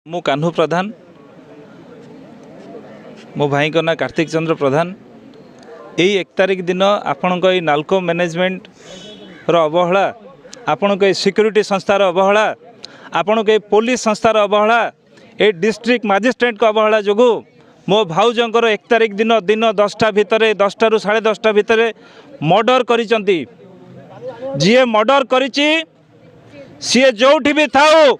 मु कान्हू प्रधान मो भाई को ना कार्तिक चंद्र प्रधान। यही 1 तारिख दिन आपण को नाल्को मैनेजमेंट अवहेला, आपण को सिक्यूरीटी संस्थार अवहेला, आपण को पुलिस संस्थार अवहेला, ए डिस्ट्रिक्ट मजिस्ट्रेट को अवहेला जोगु मो भाउजंकर 1 तारिख दिन दिन 10टा भितर 10टा रु 10:30 भितर मर्डर करिसंती। जी मर्डर करिछि सी जोठी भी थाउ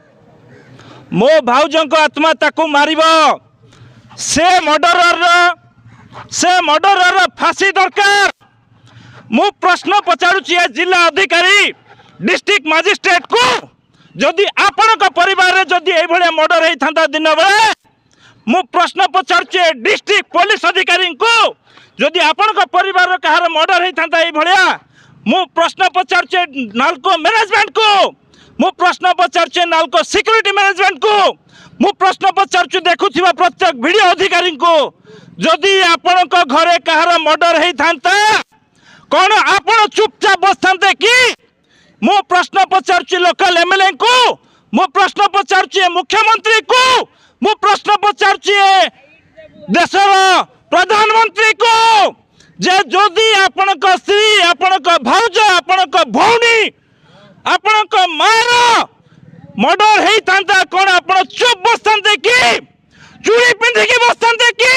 मो भाउजों को आत्मा ताकू मारिबो। से मर्डरर फांसी दरकार। मु प्रश्न पचारुछि जिला अधिकारी डिस्ट्रिक्ट मजिस्ट्रेट को, जदि आपण को परिवार रे जदि ए भले मर्डर हेई थांता दिन बेले मु प्रश्न पचारुछि डिस्ट्रिक्ट पुलिस अधिकारी को, जदि आपण को परिवार कहार मर्डर हेई थांता ए भलिया मु प्रश्न पचारुछि नाल्को मैनेजमेंट को, मु प्रश्न पचारुछि नाल्को सिक्यूरीटी मैनेजमेंट को, मु प्रश्न पचारुछि देखुथिबा प्रत्येक वीडियो अधिकारी को, जदि आपण को घरे कहार मर्डर हेई थांता कोन आपण चुपचाप बसथांते कि? मु प्रश्न पचारुछि लोकल एमएलए को, मु प्रश्न पचारुछि मुख्यमंत्री को, मु प्रश्न पचारुछि देशर प्रधानमंत्री को, जे जदि आपण को स्त्री, आपण को भाउज, आपण को भौणी, आपण को मार मर्डर हेई थांता कोन आपण चुप बसथांते कि? चूड़ी पिंधिकी बसथांते कि?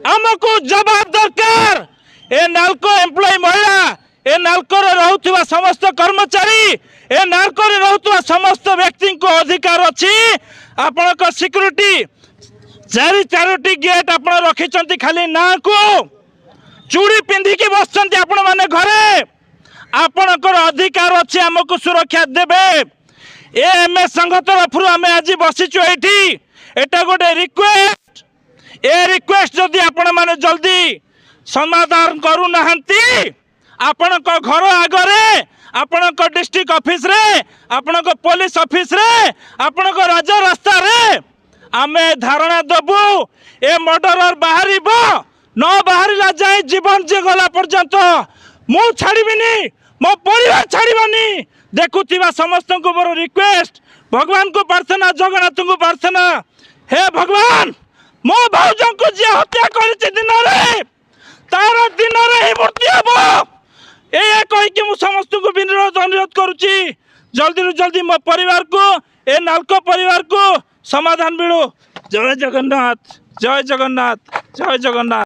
हमको जवाब दरकार। ए नाल्को एम्प्लॉय महिला, ए नाल्को रे रहउथिबा समस्त कर्मचारी, ए नाल्को रे रहउथिबा समस्त व्यक्ति को अधिकार अछि। आपण को सिक्यूरीटी चारोटी गेट आपण रखिचंती खाली ना को, चूड़ी पिंधिकी बसचंती आपण माने घरे। आपणकर अधिकार अछि हमको सुरक्षा देबे। एएमएस संघ तरफ आम आज बसीचु एठी, एटा गोटे रिक्वेस्ट। ए रिक्वेस्ट जदि आपण माने जल्दी समाधान करू नाहंती, आपण को घर आगरे, आपण को डिस्ट्रिक्ट ऑफिस रे, आपण को पुलिस ऑफिस रे, आपण को राजा रास्ता रे आमे धारणा दबु। ए मर्डरर बाहरिबो न बाहरिला जाय जीवन जे गला पर्यंत मु छाड़ीबिनी, मो परिवार छाड़ीबनी। देखुथिबा समस्त को मोर रिक्वेस्ट, भगवान को प्रार्थना, जगन्नाथ को प्रार्थना, हे भगवान मो भाउजों को जे हत्या करिछि दिन रे तार दिन रे ही मृत्यु हबो। ए कहि कि मु समस्त को विनोद अनुरोध करूछि जल्दी रु जल्दी मो परिवार को, ए नाल्को परिवार को समाधान मिलू। जय जगन्नाथ, जय जगन्नाथ, जय जगन्नाथ।